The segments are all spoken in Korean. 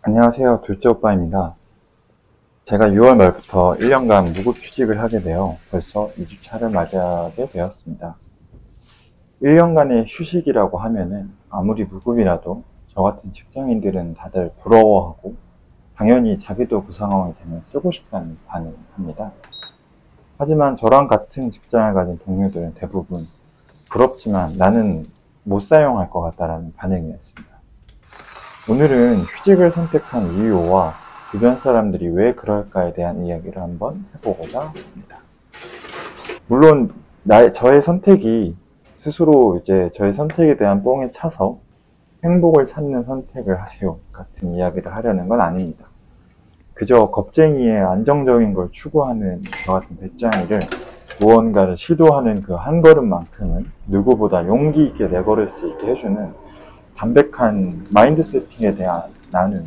안녕하세요. 둘째 오빠입니다. 제가 6월 말부터 1년간 무급휴직을 하게 되어 벌써 2주차를 맞이하게 되었습니다. 1년간의 휴식이라고 하면은 아무리 무급이라도 저 같은 직장인들은 다들 부러워하고 당연히 자기도 그 상황이 되면 쓰고 싶다는 반응을 합니다. 하지만 저랑 같은 직장을 가진 동료들은 대부분 부럽지만 나는 못 사용할 것 같다라는 반응이었습니다. 오늘은 휴직을 선택한 이유와 주변 사람들이 왜 그럴까에 대한 이야기를 한번 해보고자 합니다. 물론 저의 선택이 스스로 저의 선택에 대한 뽕에 차서 행복을 찾는 선택을 하세요 같은 이야기를 하려는 건 아닙니다. 그저 겁쟁이의 안정적인 걸 추구하는 저 같은 배짱이를 무언가를 시도하는 그 한 걸음만큼은 누구보다 용기 있게 내걸을 수 있게 해주는 담백한 마인드 세팅에 대한 나눔이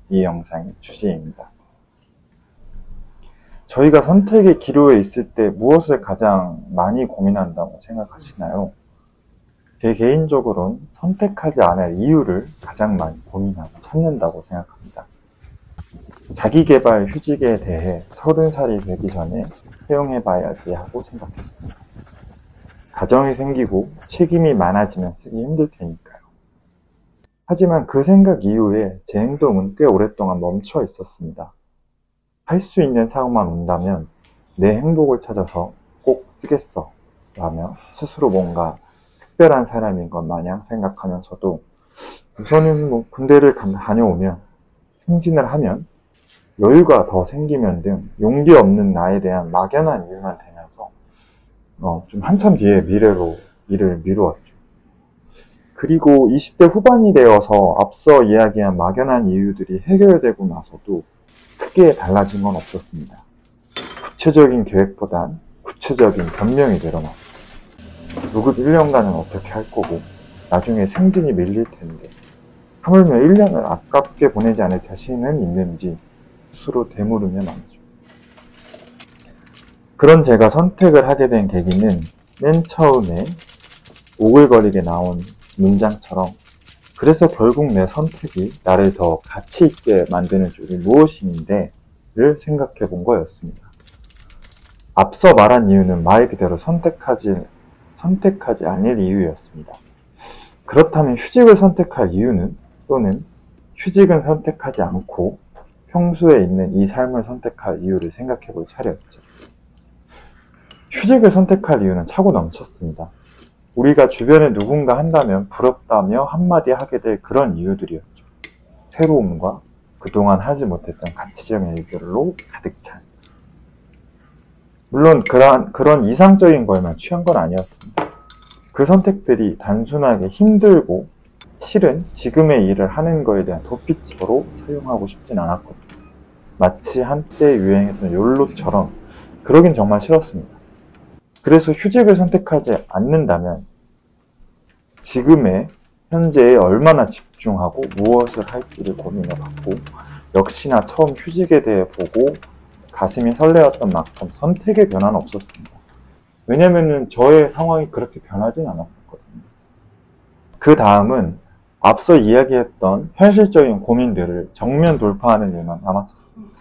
이 영상의 주제입니다. 저희가 선택의 기로에 있을 때 무엇을 가장 많이 고민한다고 생각하시나요? 제 개인적으로는 선택하지 않을 이유를 가장 많이 고민하고 찾는다고 생각합니다. 자기계발 휴직에 대해 30살이 되기 전에 사용해봐야지 하고 생각했습니다. 가정이 생기고 책임이 많아지면 쓰기 힘들 테니까요. 하지만 그 생각 이후에 제 행동은 꽤 오랫동안 멈춰 있었습니다. 할 수 있는 상황만 온다면 내 행복을 찾아서 꼭 쓰겠어 라며 스스로 뭔가 특별한 사람인 것 마냥 생각하면서도 우선은 군대를 다녀오면 승진을 하면 여유가 더 생기면 등 용기 없는 나에 대한 막연한 이유만 대면서 좀 한참 뒤에 미래로 일을 미루었죠. 그리고 20대 후반이 되어서 앞서 이야기한 막연한 이유들이 해결되고 나서도 크게 달라진 건 없었습니다. 구체적인 계획보단 구체적인 변명이 늘어났죠. 무급 1년간은 어떻게 할 거고 나중에 승진이 밀릴 텐데 하물며 1년을 아깝게 보내지 않을 자신은 있는지 스스로 되물으며 말이죠. 그런 제가 선택을 하게 된 계기는 맨 처음에 오글거리게 나온 문장처럼 그래서 결국 내 선택이 나를 더 가치 있게 만드는 쪽이 무엇인데 를 생각해 본 거였습니다. 앞서 말한 이유는 말 그대로 선택하지 않을 이유였습니다. 그렇다면 휴직을 선택할 이유는 또는 휴직은 선택하지 않고 평소에 있는 이 삶을 선택할 이유를 생각해 볼 차례였죠. 휴직을 선택할 이유는 차고 넘쳤습니다. 우리가 주변에 누군가 한다면 부럽다며 한마디 하게 될 그런 이유들이었죠. 새로움과 그동안 하지 못했던 가치적인 일들로 가득 찬. 물론 그런 이상적인 거에만 취한 건 아니었습니다. 그 선택들이 단순하게 힘들고 실은 지금의 일을 하는 거에 대한 도피처로 사용하고 싶진 않았거든요. 마치 한때 유행했던 욜로처럼 그러긴 정말 싫었습니다. 그래서 휴직을 선택하지 않는다면 지금의 현재에 얼마나 집중하고 무엇을 할지를 고민해봤고 역시나 처음 휴직에 대해 보고 가슴이 설레었던 만큼 선택의 변화는 없었습니다. 왜냐면은 저의 상황이 그렇게 변하진 않았었거든요. 그 다음은 앞서 이야기했던 현실적인 고민들을 정면 돌파하는 일만 남았었습니다.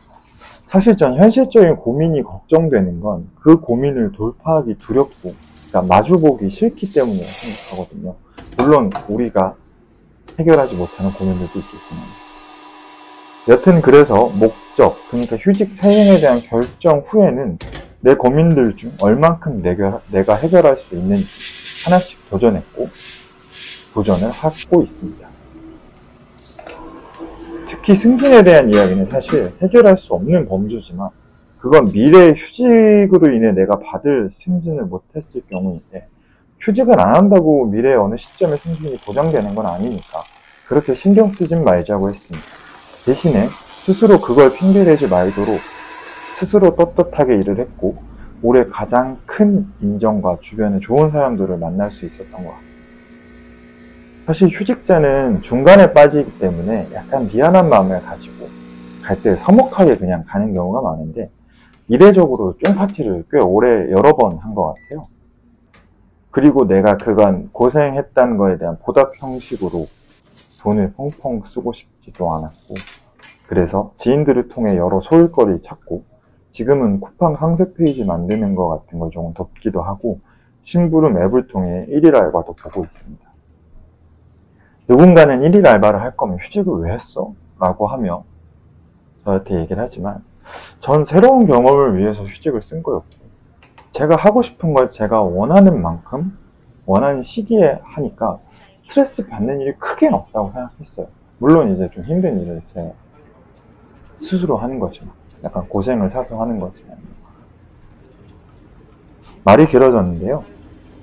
사실 전 현실적인 고민이 걱정되는 건 그 고민을 돌파하기 두렵고 그러니까 마주보기 싫기 때문이라고 생각하거든요. 물론 우리가 해결하지 못하는 고민들도 있겠지만 여튼 그래서 목적, 그러니까 휴직 사행에 대한 결정 후에는 내 고민들 중 얼만큼 내가 해결할 수 있는지 하나씩 도전을 하고 있습니다. 특히 승진에 대한 이야기는 사실 해결할 수 없는 범주지만 그건 미래의 휴직으로 인해 내가 받을 승진을 못했을 경우인데 휴직을 안 한다고 미래의 어느 시점에 승진이 보장되는 건 아니니까 그렇게 신경 쓰진 말자고 했습니다. 대신에 스스로 그걸 핑계대지 말도록 스스로 떳떳하게 일을 했고 올해 가장 큰 인정과 주변에 좋은 사람들을 만날 수 있었던 것 같아요. 사실 휴직자는 중간에 빠지기 때문에 약간 미안한 마음을 가지고 갈 때 서먹하게 그냥 가는 경우가 많은데 이례적으로 쫑파티를 꽤 오래 여러 번 한 것 같아요. 그리고 내가 그간 고생했다는 거에 대한 보답 형식으로 돈을 펑펑 쓰고 싶지도 않았고 그래서 지인들을 통해 여러 소일거리 찾고 지금은 쿠팡 상세 페이지 만드는 것 같은 걸 조금 덮기도 하고 심부름 앱을 통해 일일 알바도 보고 있습니다. 누군가는 일일 알바를 할 거면 휴직을 왜 했어? 라고 하며 저한테 얘기를 하지만 전 새로운 경험을 위해서 휴직을 쓴 거였고 제가 하고 싶은 걸 제가 원하는 만큼 원하는 시기에 하니까 스트레스 받는 일이 크게 없다고 생각했어요. 물론 이제 좀 힘든 일을 제 스스로 하는 거지만 약간 고생을 사서 하는 거지만 말이 길어졌는데요.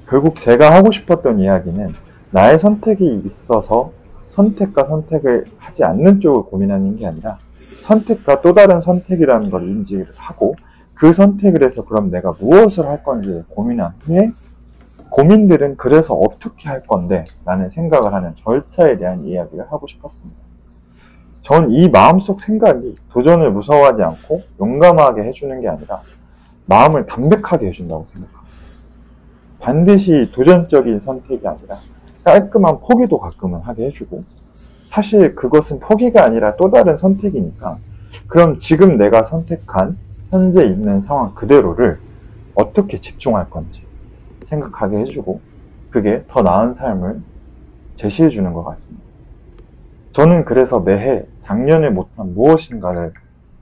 결국 제가 하고 싶었던 이야기는 나의 선택이 있어서 선택과 선택을 하지 않는 쪽을 고민하는 게 아니라 선택과 또 다른 선택이라는 걸 인지를 하고 그 선택을 해서 그럼 내가 무엇을 할 건지 고민한 후에 고민들은 그래서 어떻게 할 건데 라는 생각을 하는 절차에 대한 이야기를 하고 싶었습니다. 전 이 마음속 생각이 도전을 무서워하지 않고 용감하게 해주는 게 아니라 마음을 담백하게 해준다고 생각합니다. 반드시 도전적인 선택이 아니라 깔끔한 포기도 가끔은 하게 해주고 사실 그것은 포기가 아니라 또 다른 선택이니까 그럼 지금 내가 선택한 현재 있는 상황 그대로를 어떻게 집중할 건지 생각하게 해주고 그게 더 나은 삶을 제시해 주는 것 같습니다. 저는 그래서 매해 작년에 못한 무엇인가를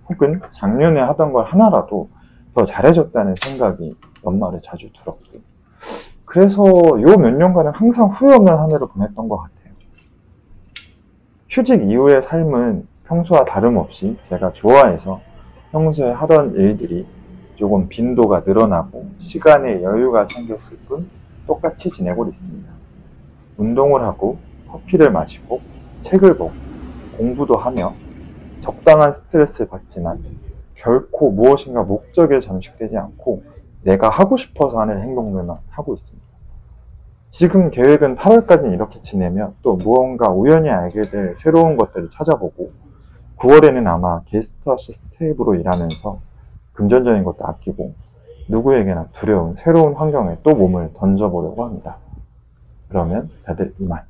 혹은 작년에 하던 걸 하나라도 더 잘해줬다는 생각이 연말에 자주 들었고 그래서 요 몇 년간은 항상 후회 없는 한 해를 보냈던 것 같아요. 휴직 이후의 삶은 평소와 다름없이 제가 좋아해서 평소에 하던 일들이 조금 빈도가 늘어나고 시간에 여유가 생겼을 뿐 똑같이 지내고 있습니다. 운동을 하고 커피를 마시고 책을 보고 공부도 하며 적당한 스트레스를 받지만 결코 무엇인가 목적에 잠식되지 않고 내가 하고 싶어서 하는 행동들만 하고 있습니다. 지금 계획은 8월까지는 이렇게 지내며 또 무언가 우연히 알게 될 새로운 것들을 찾아보고 9월에는 아마 게스트하우스 스테이브로 일하면서 금전적인 것도 아끼고 누구에게나 두려운 새로운 환경에 또 몸을 던져보려고 합니다. 그러면 다들 이만.